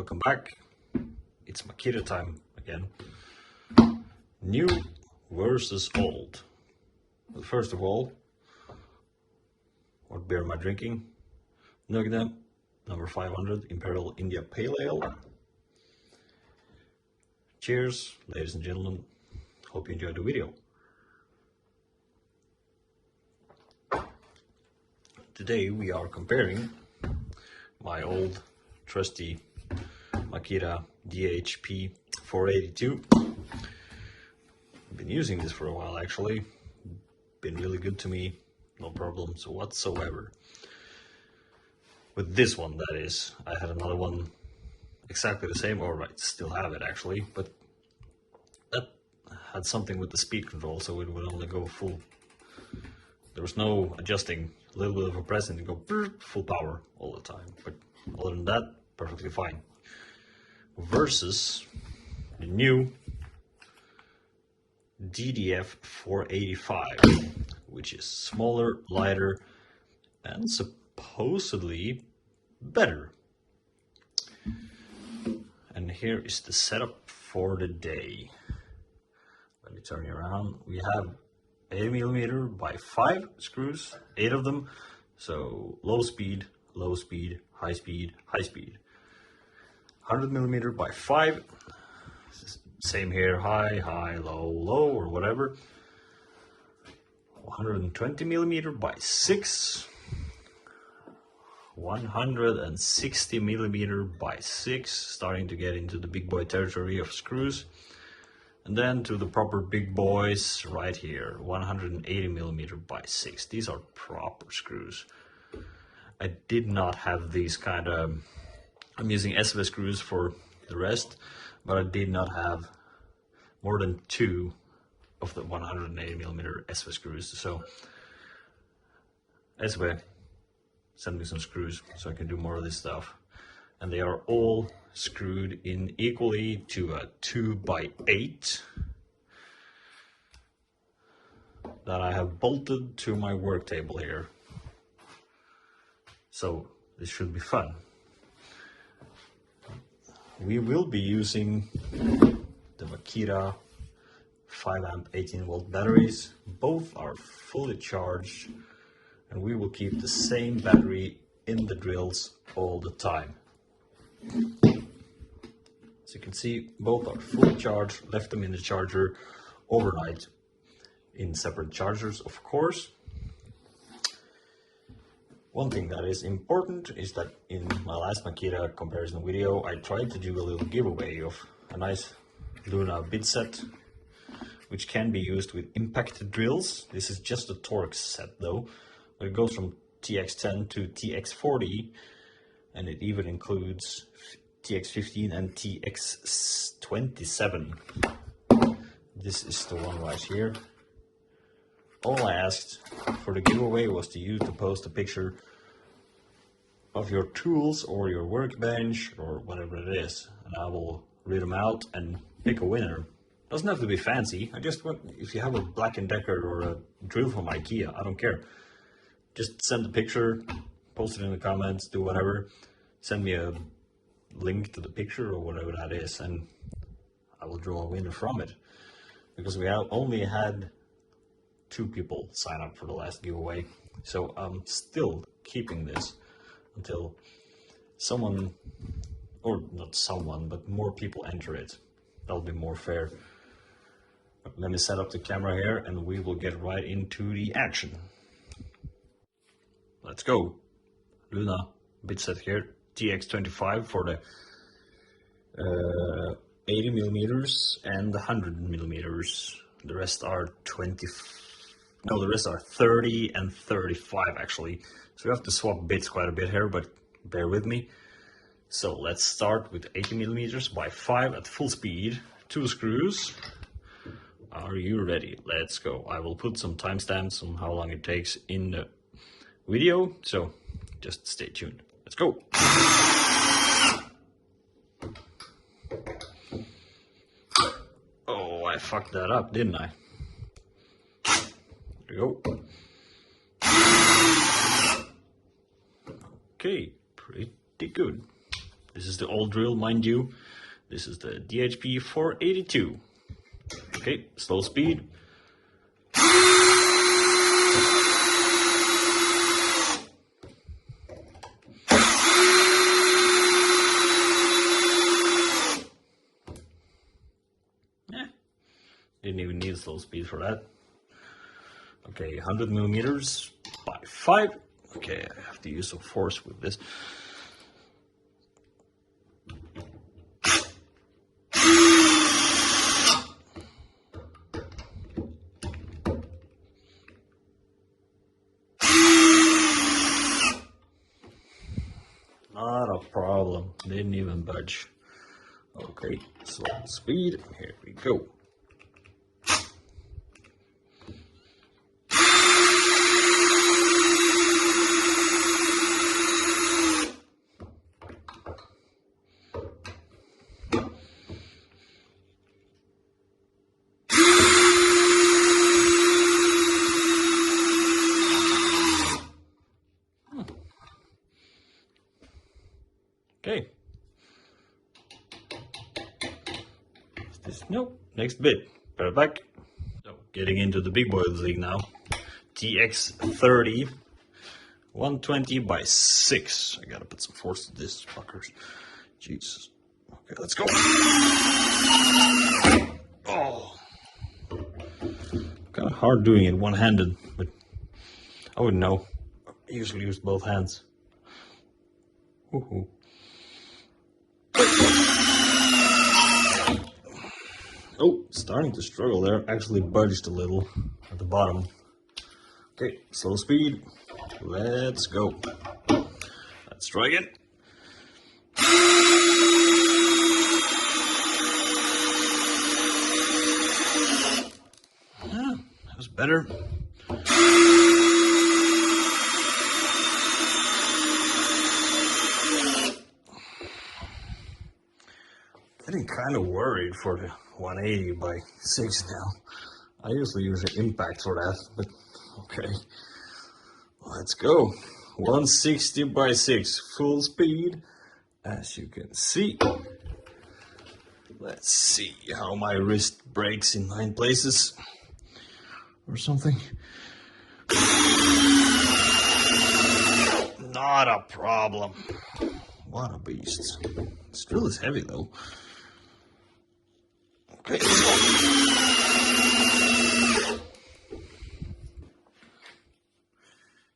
Welcome back. It's Makita time again. New versus old. But first of all, what beer am I drinking? Makita number 500 Imperial India Pale Ale. Cheers, ladies and gentlemen. Hope you enjoyed the video. Today we are comparing my old trusty Makita DHP482. I've been using this for a while actually. Been really good to me, no problems whatsoever. With this one, that is. I had another one exactly the same, or I still have it actually, but that had something with the speed control, so it would only go full. There was no adjusting, a little bit of a press and it go full power all the time, but other than that, perfectly fine. Versus the new DDF485, which is smaller, lighter, and supposedly better. And here is the setup for the day. Let me turn you around. We have 8mm by 5 screws, 8 of them. So low speed, high speed, high speed. 100mm by 5. Same here, high, low, or whatever. 120mm by 6. 160mm by 6, starting to get into the big boy territory of screws. And then to the proper big boys right here, 180mm by 6. These are proper screws. I did not have these kind of, I'm using SV screws for the rest, but I did not have more than 2 of the 180mm SV screws. So SV, send me some screws so I can do more of this stuff. And they are all screwed in equally to a 2x8 that I have bolted to my work table here. So this should be fun. We will be using the Makita 5A 18V batteries. Both are fully charged, and we will keep the same battery in the drills all the time. As you can see, both are fully charged. Left them in the charger overnight in separate chargers, of course. One thing that is important is that in my last Makita comparison video, I tried to do a little giveaway of a nice Luna bit set, which can be used with impacted drills. This is just a torque set though, but it goes from TX10 to TX40, and it even includes TX15 and TX27. This is the one right here. All I asked for the giveaway was to you to post a picture of your tools or your workbench or whatever it is, and I will read them out and pick a winner. Doesn't have to be fancy. I just want, if you have a Black & Decker or a drill from IKEA, I don't care. Just send a picture, post it in the comments, do whatever. Send me a link to the picture or whatever that is, and I will draw a winner from it. Because we have only had 2 people sign up for the last giveaway, so I'm still keeping this until someone, or not someone, but more people enter it. That'll be more fair. But let me set up the camera here and we will get right into the action. Let's go. Luna bit set here, TX25 for the 80mm and the 100mm. The rest are 30 and 35 actually. So we have to swap bits quite a bit here, but bear with me. So let's start with 80mm by 5 at full speed. 2 screws. Are you ready? Let's go. I will put some timestamps on how long it takes in the video, so just stay tuned. Let's go. Oh, I fucked that up, didn't I? There we go. Okay, pretty good. This is the old drill, mind you. This is the DHP482. Okay, slow speed. Didn't even need slow speed for that. Okay, 100 millimeters by 5. Okay, I have to use some force with this. Not a problem. Didn't even budge. Okay, slow speed. Here we go. Okay. Nope. Next bit. Put it back. So, getting into the big boy league now. TX30. 120 by 6. I gotta put some force to this, fuckers. Jesus. Okay, let's go. Oh. Kind of hard doing it one-handed, but I wouldn't know. I usually use both hands. Woohoo. Oh, starting to struggle there. Actually budged a little at the bottom. Okay, slow speed. Let's go. Let's try again. Yeah, that was better. Getting kind of worried for the 180 by 6 now. I usually use an impact for that, but okay. Let's go. 160 by 6, full speed, as you can see. Let's see how my wrist breaks in 9 places or something. Not a problem. What a beast. This drill is heavy though. Okay, let's go.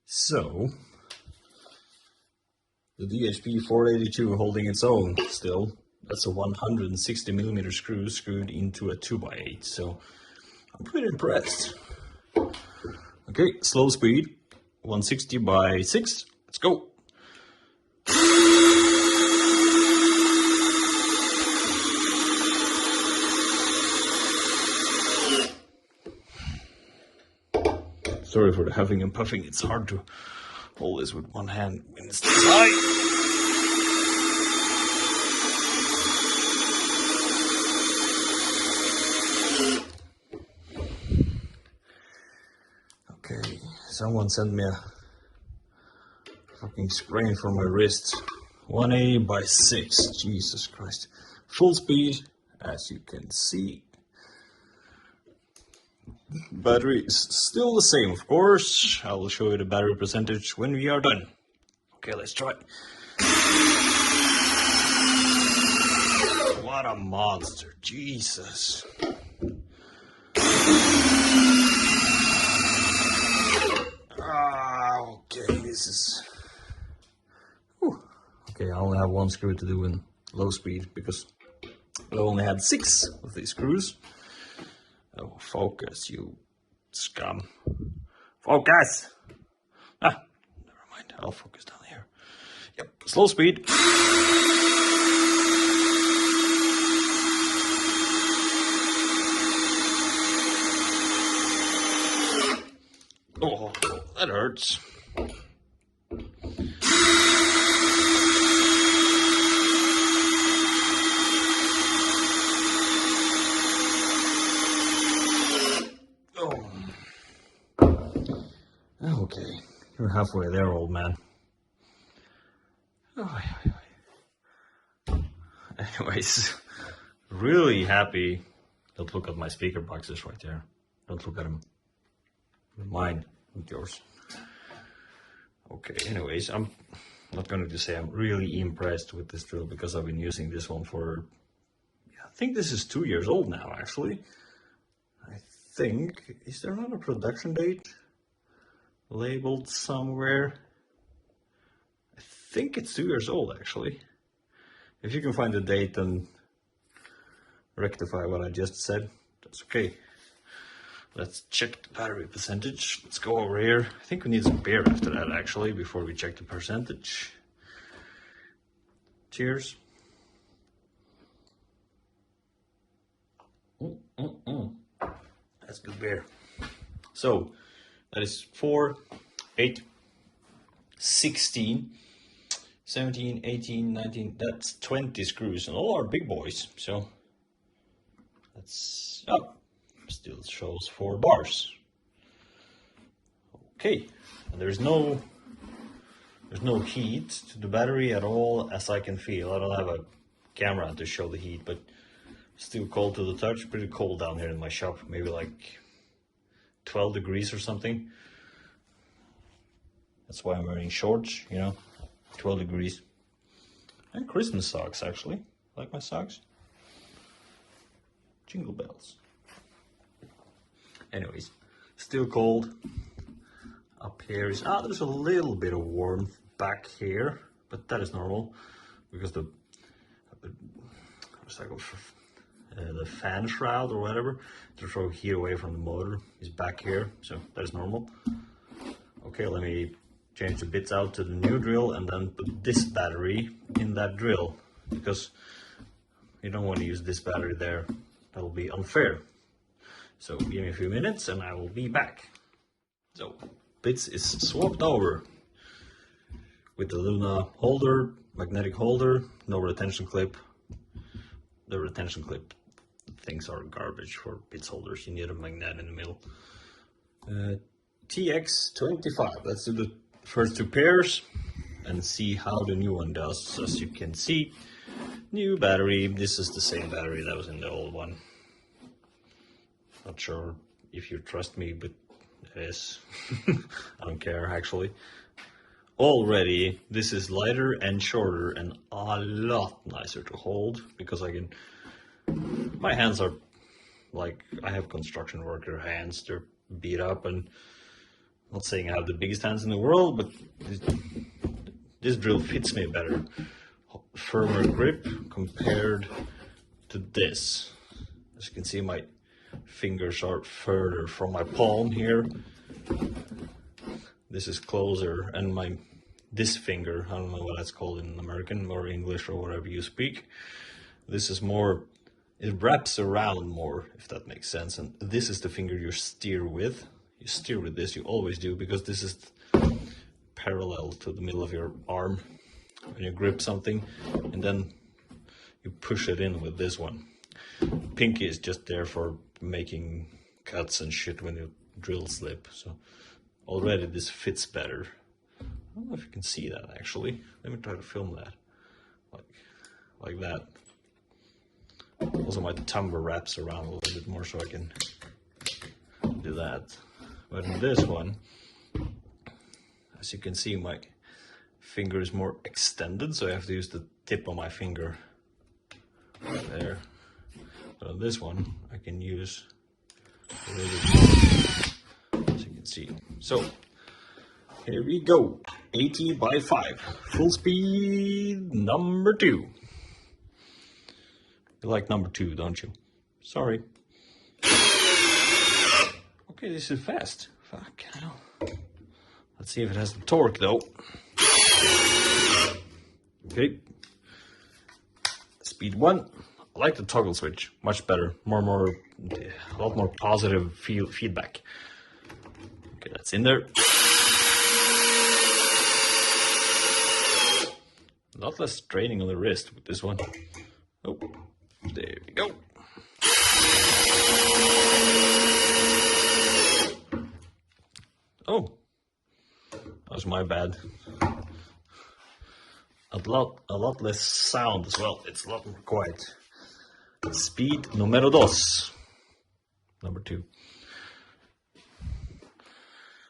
So, the DHP482 holding its own still. That's a 160 millimeter screw screwed into a 2x8, so I'm pretty impressed. Okay, slow speed, 160 by 6, let's go. Sorry for the huffing and puffing, it's hard to hold this with one hand when it's this high. Okay, someone sent me a fucking sprain for my wrist. 180 by 6, Jesus Christ. Full speed, as you can see. Battery is still the same, of course. I will show you the battery percentage when we are done. Okay, let's try. What a monster, Jesus. Okay, this is... Whew. Okay, I only have 1 screw to do in low speed because I only had 6 of these screws. Oh, focus, you scum. Focus! Ah, never mind. I'll focus down here. Yep, slow speed. Oh, that hurts. Okay, you're halfway there, old man. Anyways, really happy. Don't look at my speaker boxes right there. Don't look at them. Mine, not yours. Okay, anyways, I'm not going to say I'm really impressed with this drill because I've been using this one for, I think this is 2 years old now, actually. I think, is there not a production date labeled somewhere? I think it's 2 years old, actually. If you can find the date and rectify what I just said, that's okay. Let's check the battery percentage. Let's go over here. I think we need some beer after that, actually, before we check the percentage. Cheers. That's good beer. So, that is 4, 8, 16, 17, 18, 19, that's 20 screws, and all are big boys, so that's, oh, still shows 4 bars. Okay, and there's no heat to the battery at all as I can feel. I don't have a camera to show the heat, but still cold to the touch, pretty cold down here in my shop, maybe like 12 degrees or something. That's why I'm wearing shorts, you know, 12 degrees. And Christmas socks, actually. Like my socks. Jingle bells. Anyways, still cold. Up here is, there's a little bit of warmth back here, but that is normal because the fan shroud or whatever to throw heat away from the motor is back here, so that is normal. Okay, let me change the bits out to the new drill and then put this battery in that drill because you don't want to use this battery there. That'll be unfair. So give me a few minutes and I will be back. So bits is swapped over with the Luna holder, magnetic holder, no retention clip. The retention clip things are garbage for bits holders. You need a magnet in the middle. TX25. Let's do the first 2 pairs and see how the new one does. As you can see, new battery. This is the same battery that was in the old one. Not sure if you trust me, but it is. I don't care, actually. Already, this is lighter and shorter and a lot nicer to hold because I can. My hands are like, I have construction worker hands. They're beat up, and I'm not saying I have the biggest hands in the world, but this drill fits me better. Firmer grip compared to this. As you can see, my fingers are further from my palm here. This is closer, and this finger, I don't know what that's called in American or English or whatever you speak. This is more, it wraps around more, if that makes sense. And this is the finger you steer with. You steer with this, you always do, because this is parallel to the middle of your arm when you grip something, and then you push it in with this one. Pinky is just there for making cuts and shit when you drill slip. So already this fits better. I don't know if you can see that actually. Let me try to film that. Like that. Also my thumb wraps around a little bit more so I can do that. But in this one, as you can see, my finger is more extended, so I have to use the tip of my finger right there. But on this one, I can use a little bit more, as you can see. So, here we go. 80 by 5. Full speed number 2. You like number 2, don't you? Sorry. Okay, this is fast. Fuck hell. Let's see if it has the torque though. Okay. Speed 1. I like the toggle switch. Much better. A lot more positive feedback. Okay, that's in there. A lot less straining on the wrist with this one. Oh, there we go. Oh, that was my bad. a lot less sound as well. It's a lot more quiet. Speed número 2. Number 2.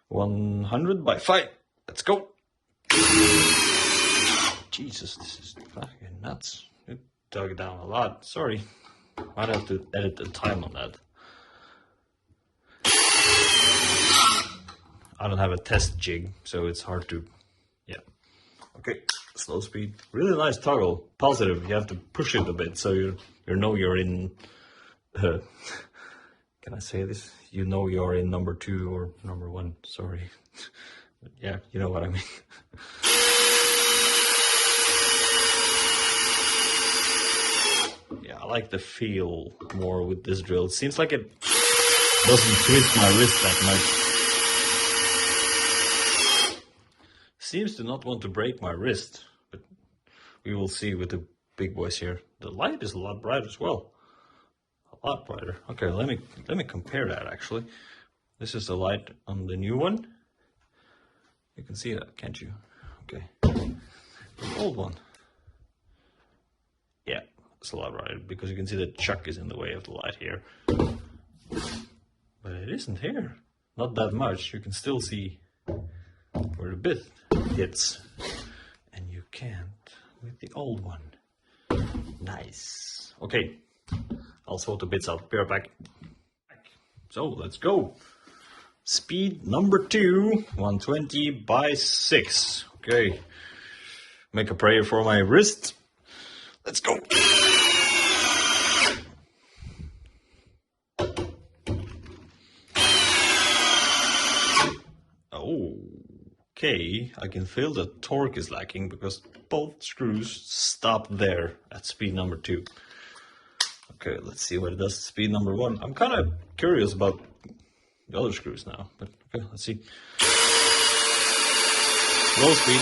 100 by 5. Let's go. Jesus, this is fucking nuts. It dug it down a lot. Sorry. Might have to edit the time on that. I don't have a test jig, so it's hard to... Yeah. Okay. Slow speed. Really nice toggle. Positive. You have to push it a bit so you know you're in... can I say this? You know you're in number 2 or number 1. Sorry. Yeah, you know what I mean. Yeah, I like the feel more with this drill. It seems like it doesn't twist my wrist that much. Seems to not want to break my wrist, but we will see with the big boys here. The light is a lot brighter as well. A lot brighter. Okay, let me compare that actually. This is the light on the new one. You can see that, can't you? Okay. The old one. Yeah, it's a lot brighter because you can see the chuck is in the way of the light here. But it isn't here. Not that much. You can still see where the bit hits. And you can't with the old one. Nice. Okay. I'll sort the bits out. Be right back. So let's go. Speed number 2, 120 by 6. Okay. Make a prayer for my wrist. Let's go. Okay, I can feel the torque is lacking because both screws stop there at speed number 2. Okay, let's see what it does at speed number 1. I'm kind of curious about the other screws now, but okay, let's see. Low speed.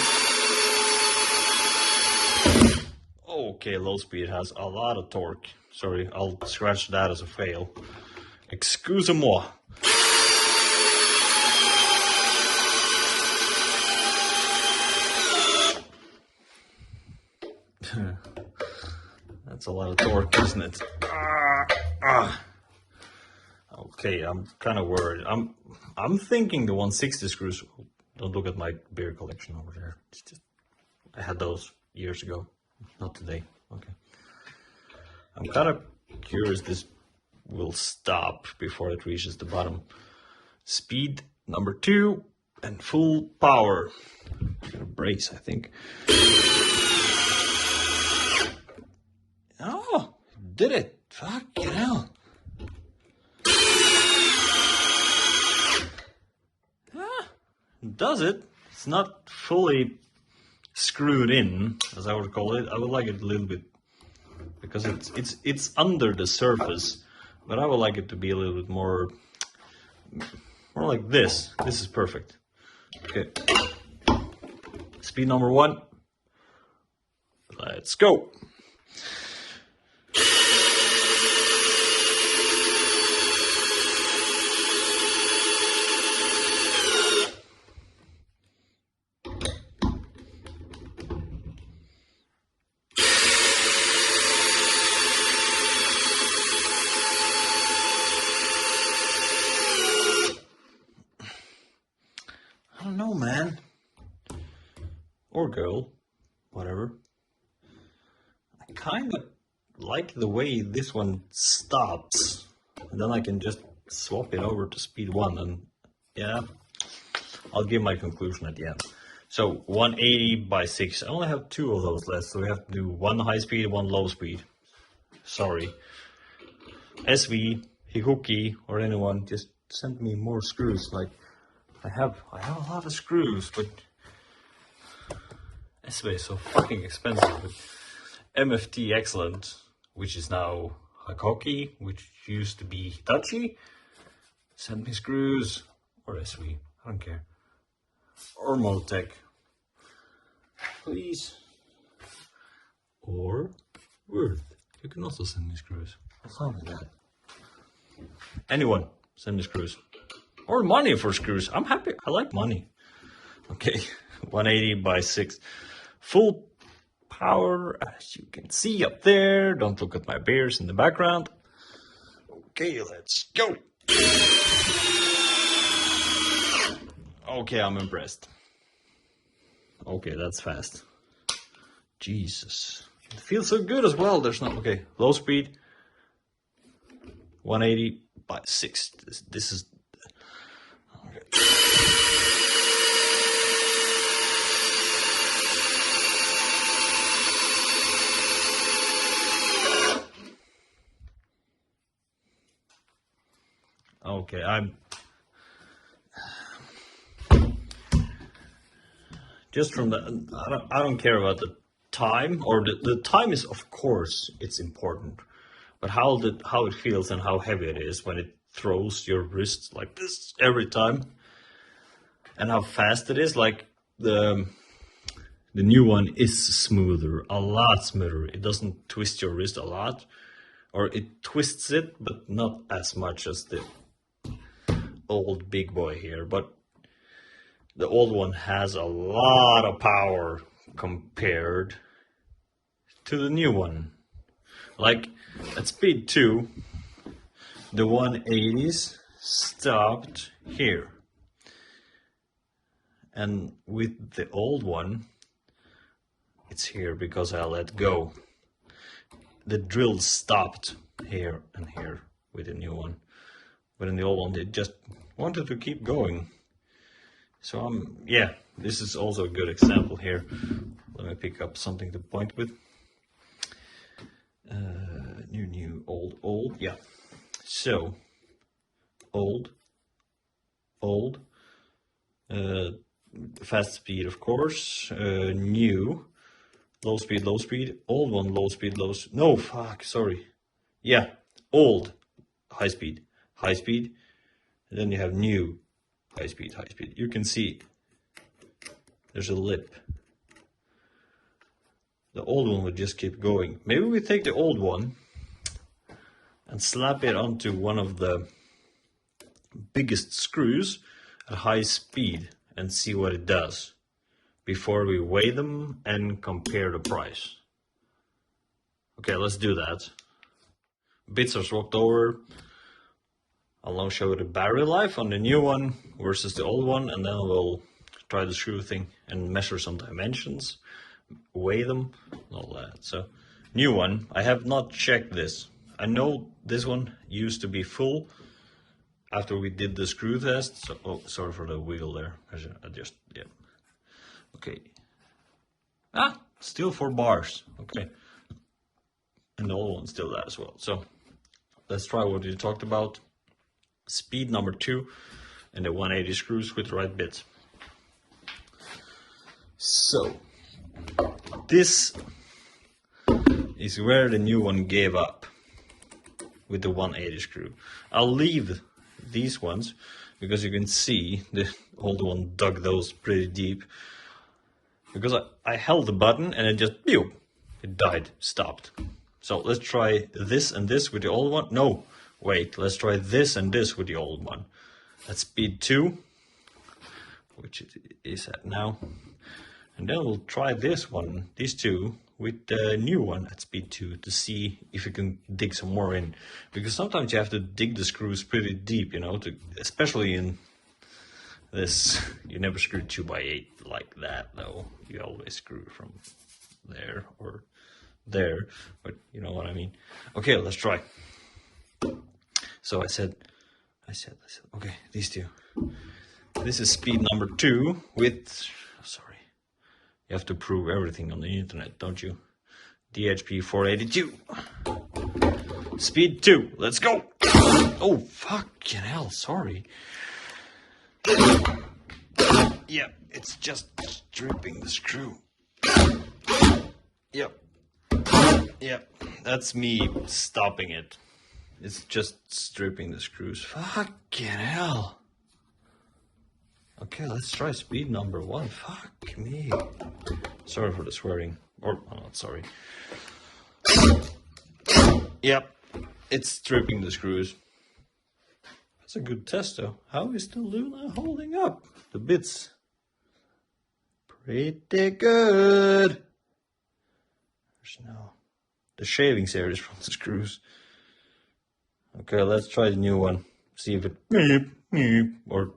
Okay, low speed has a lot of torque. Sorry, I'll scratch that as a fail. Excusez-moi. That's a lot of torque, isn't it? Okay, I'm kind of worried. I'm thinking the 160 screws. Don't look at my beer collection over there. It's just, I had those years ago, not today. Okay. I'm kind of curious this will stop before it reaches the bottom. Speed number 2 and full power. I'm gonna brace, I think. Oh, did it. Fucking hell. Does it? It's not fully screwed in, as I would call it. I would like it a little bit, because it's under the surface, but I would like it to be a little bit more like this. This is perfect. Okay. Speed number 1. Let's go. I don't know, man. Or girl. Whatever. I kind of like the way this one stops. And then I can just swap it over to speed 1 and yeah, I'll give my conclusion at the end. So 180 by 6. I only have 2 of those left, so we have to do 1 high speed, 1 low speed. Sorry. SV, Hikuki, or anyone, just send me more screws. Like I have a lot of screws, but SV is so fucking expensive. But MFT Excellent, which is now Hikoki, which used to be Hitachi, send me screws, or SV, I don't care, or Motec, please, or Worth, you can also send me screws. What's wrong with that? Anyone, send me screws, or money for screws. I'm happy. I like money. Okay, 180 by 6, full power, as you can see up there. Don't look at my bears in the background. Okay, let's go. Okay, I'm impressed. Okay, that's fast. Jesus. It feels so good as well. There's no... Okay, low speed. 180 by 6. This is... Okay. Okay, I'm... Just from the... I don't care about the time, or the time is, of course, it's important. But how it feels and how heavy it is when it throws your wrist like this every time, and how fast it is. Like the new one is smoother, a lot smoother. It doesn't twist your wrist a lot, or it twists it, but not as much as the old big boy here. But the old one has a lot of power compared to the new one. Like at speed 2, the 180s stopped here. And with the old one, it's here because I let go. The drill stopped here and here with the new one. But in the old one, it just wanted to keep going. So yeah, this is also a good example here. Let me pick up something to point with. New, old, yeah. So, old, fast speed, of course, new, low speed, old one, low speed, no, fuck, sorry. Yeah, old, high speed, and then you have new, high speed. You can see there's a lip. The old one would just keep going. Maybe we take the old one and slap it onto one of the biggest screws at high speed and see what it does before we weigh them and compare the price. Okay, let's do that. Bits are swapped over. I'll now show you the battery life on the new one versus the old one, and then we'll try the screw thing and measure some dimensions, weigh them, and all that. So, new one, I have not checked this. I know this one used to be full after we did the screw test. So, oh, sorry for the wiggle there. I just, yeah. Okay. Still 4 bars. Okay. And the old one still that as well. So, let's try what you talked about. Speed number 2 and the 180 screws with the right bits. So, this is where the new one gave up with the 180 screw. I'll leave these ones because you can see the old one dug those pretty deep, because I held the button and it just, pew, it died, stopped. So let's try this and this with the old one. No, wait, let's try this and this with the old one. At speed 2, which it is at now. And then we'll try this one, these two, with the new one at speed 2 to see if you can dig some more in. Because sometimes you have to dig the screws pretty deep, you know, especially in this. You never screw 2x8 like that, though. You always screw from there or there, but you know what I mean. Okay, let's try. So I said, okay, these two. This is speed number 2 with, sorry. You have to prove everything on the internet, don't you? DHP482. Speed 2. Let's go. Oh, fucking hell. Sorry. Yep, it's just stripping the screw. Yep. That's me stopping it. It's just stripping the screws. Fucking hell. Okay, let's try speed number 1. Fuck me. Sorry for the swearing. Or, I'm not sorry. Yep, it's stripping the screws. That's a good test, though. How is the Luna holding up? The bits. Pretty good. There's no... The shaving series from the screws. Okay, let's try the new one. See if it meep, meep, or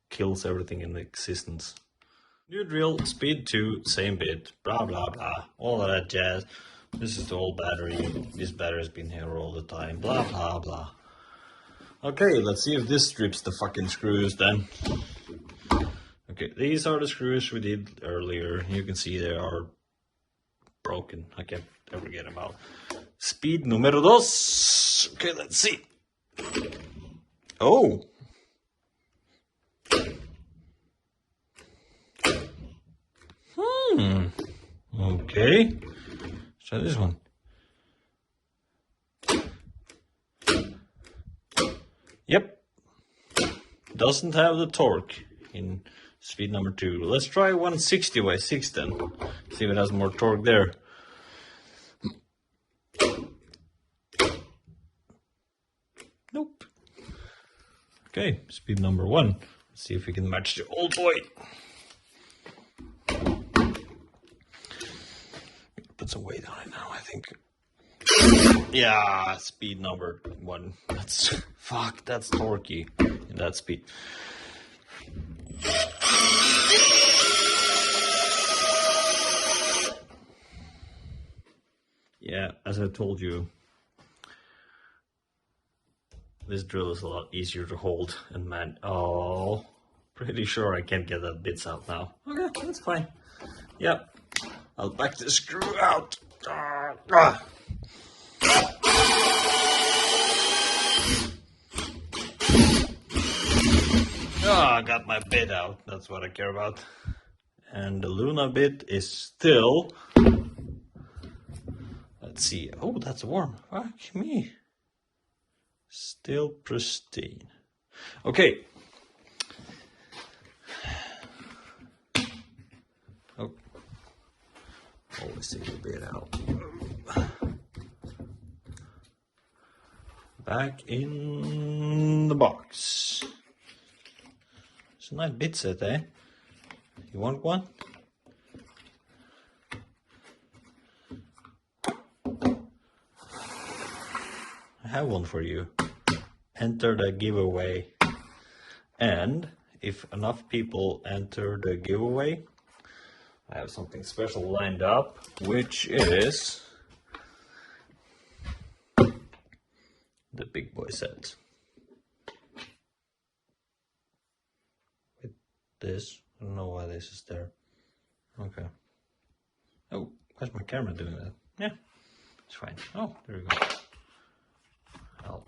kills everything in existence. New drill, speed 2, same bit, blah blah blah, all of that jazz. This is the old battery. This battery's been here all the time, blah blah blah. Okay, let's see if this strips the fucking screws then. Okay, these are the screws we did earlier. You can see they are broken. I can't ever get them out. Speed numero dos. Okay, let's see. Oh. Okay. Try this one. Yep. Doesn't have the torque in speed number 2. Let's try 160 by 6 then. See if it has more torque there. Nope. Okay, speed number 1. Let's see if we can match the old boy. Put some weight on it now, I think. Yeah, speed number 1. That's fuck, that's torquey in that speed. Yeah, as I told you, this drill is a lot easier to hold and man. Oh, pretty sure I can't get that bits out now. Okay, that's fine. Yep, I'll back the screw out. I got my bit out. That's what I care about. And the Luna bit is still... Let's see. Oh, that's warm. Fuck me. Still pristine. Okay. Oh. Always take a bit out. Back in the box. It's a nice bit set, eh? You want one? I have one for you. Enter the giveaway. And if enough people enter the giveaway, I have something special lined up, which is the big boy set. With this, I don't know why this is there. Okay. Oh, why's my camera doing that? Yeah, it's fine. Oh, there we go. Oh,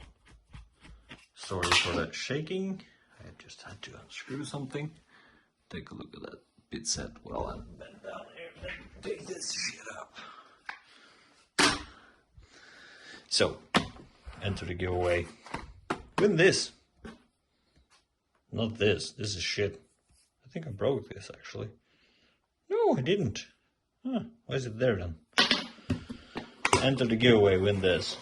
sorry for that shaking. I just had to unscrew something. Take a look at that bit set while I'm bent down here. Take this shit up. So, enter the giveaway. Win this. Not this. This is shit. I think I broke this actually. No, I didn't. Huh, why is it there then? Enter the giveaway, win this.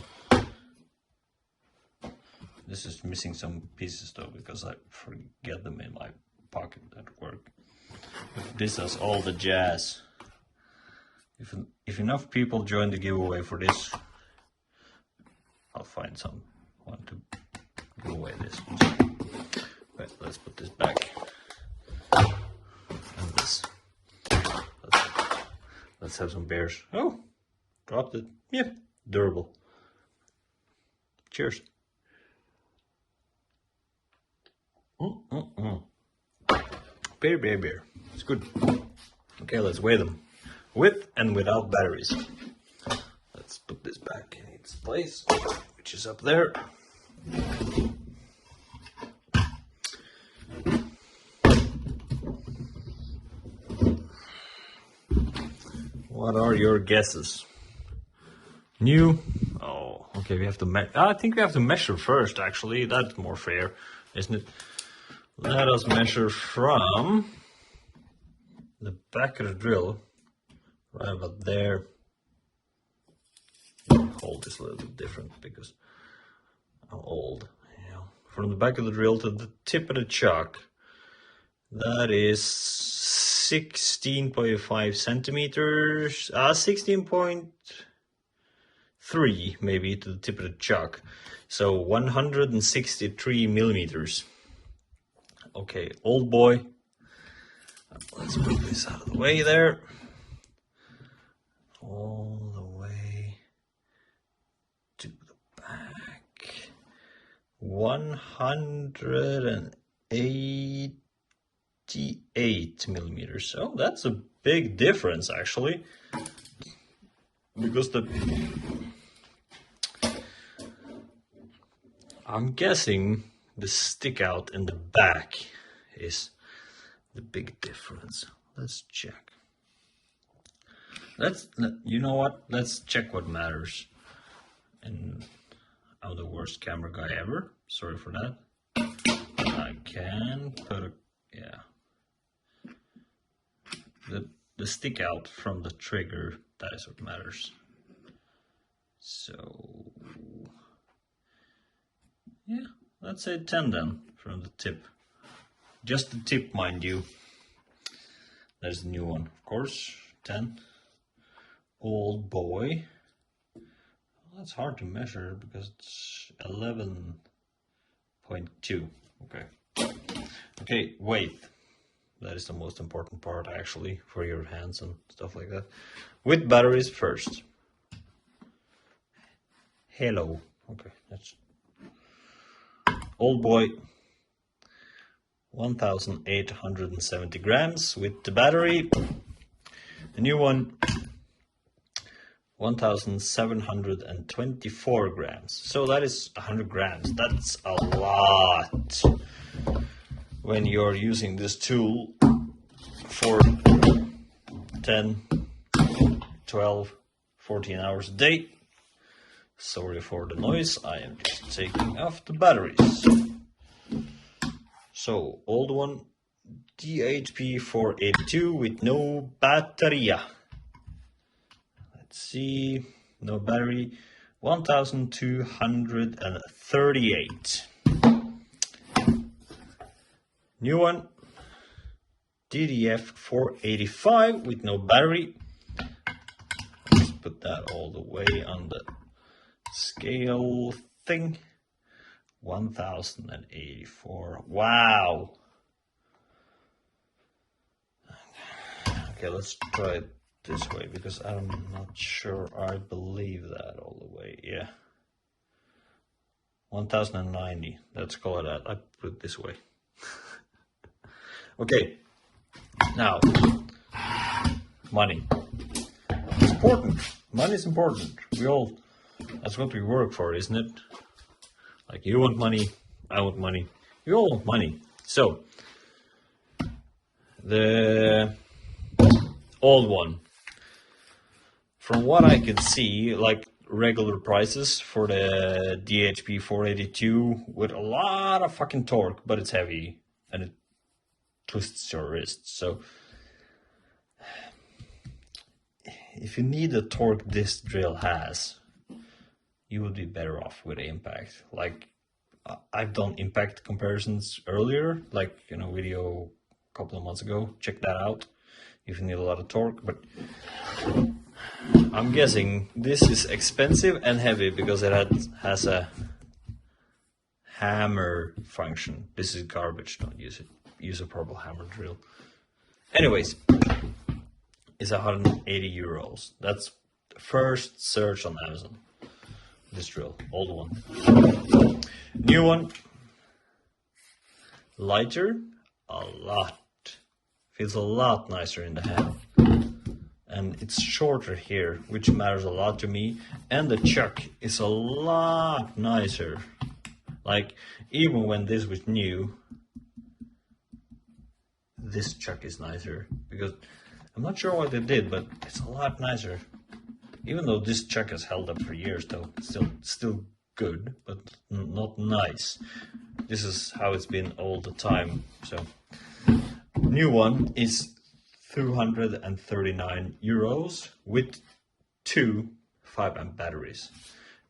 This is missing some pieces though, because I forget them in my pocket at work. But this has all the jazz. If enough people join the giveaway for this, I'll find someone to give away this. Right, let's put this back. And this. Let's have some beers. Oh, dropped it. Yeah, durable. Cheers. Beer, beer, beer. It's good. Okay, let's weigh them. With and without batteries. Let's put this back in its place, which is up there. What are your guesses? New? Oh, okay, we have to measure. I think we have to measure first, actually. That's more fair, isn't it? Let us measure from the back of the drill, right about there. Hold this a little bit different because I'm old. You know. From the back of the drill to the tip of the chuck, that is 16.5 centimeters, 16.3 maybe to the tip of the chuck. So 163 millimeters. Okay, old boy. Let's put this out of the way there. All the way to the back. 188 millimeters. Oh, that's a big difference actually. Because I'm guessing the stick out in the back is the big difference. Let's check. You know what? Let's check what matters. And I'm the worst camera guy ever. Sorry for that. I can put a, yeah. The stick out from the trigger, that is what matters. So, yeah, let's say 10 then from the tip. Just the tip, mind you. There's the new one, of course. 10. Old boy. That's hard to measure because it's 11.2. Okay. Okay, weight. That is the most important part actually for your hands and stuff like that. With batteries first. Hello. Okay, that's old boy. 1,870 grams with the battery. The new one, 1,724 grams. So that is 100 grams. That's a lot when you're using this tool for 10, 12, 14 hours a day. Sorry for the noise, I am just taking off the batteries. So, old one, DHP482 with no battery. Let's see, no battery, 1,238. New one, DDF485 with no battery. Let's put that all the way on the scale thing. 1,084. Wow. Okay, let's try it this way because I'm not sure I believe that all the way. Yeah. 1,090. Let's call it that. I put it this way. Okay. Now, money. It's important. Money is important. That's what we work for, isn't it? Like you want money, I want money, we all want money. So, the old one, from what I could see, like regular prices for the DHP482 with a lot of fucking torque, but it's heavy and it twists your wrist. So, if you need the torque this drill has, you would be better off with impact. Like I've done impact comparisons earlier, like video a couple of months ago. Check that out if you need a lot of torque. But I'm guessing this is expensive and heavy because it has a hammer function. This is garbage. Don't use it. Use a proper hammer drill. Anyways, it's 180 euros. That's the first search on Amazon. This drill, old one. New one, lighter, a lot. Feels a lot nicer in the hand. And it's shorter here, which matters a lot to me. And the chuck is a lot nicer. Like, even when this was new, this chuck is nicer. Because I'm not sure what they did, but it's a lot nicer. Even though this chuck has held up for years, though, still good, but not nice. This is how it's been all the time. So, new one is 239 euros with two 5-amp batteries.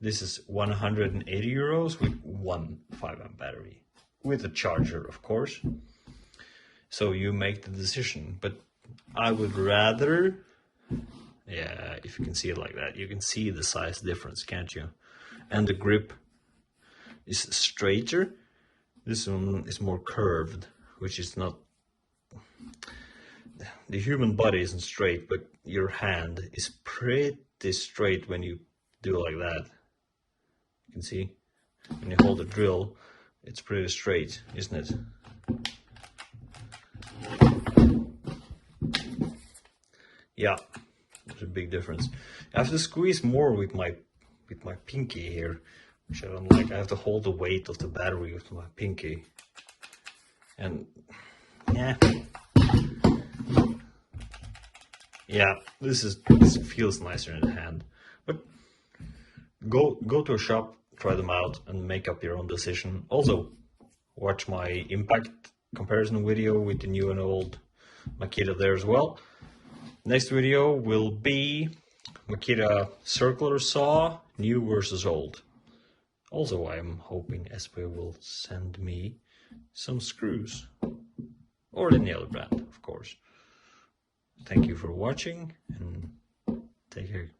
This is 180 euros with one 5-amp battery, with a charger, of course. So you make the decision, but I would rather, yeah, if you can see it like that, you can see the size difference, can't you? And the grip is straighter. This one is more curved, which is not, the human body isn't straight, but your hand is pretty straight when you do it like that. You can see, when you hold the drill, it's pretty straight, isn't it? Yeah, there's a big difference. I have to squeeze more with my pinky here, which I don't like. I have to hold the weight of the battery with my pinky. And yeah. Yeah, this feels nicer in the hand. But go to a shop, try them out, and make up your own decision. Also, watch my impact comparison video with the new and old Makita there as well. Next video will be Makita circular saw, new versus old. Also, I'm hoping SP will send me some screws, or any other brand, of course. Thank you for watching, and take care.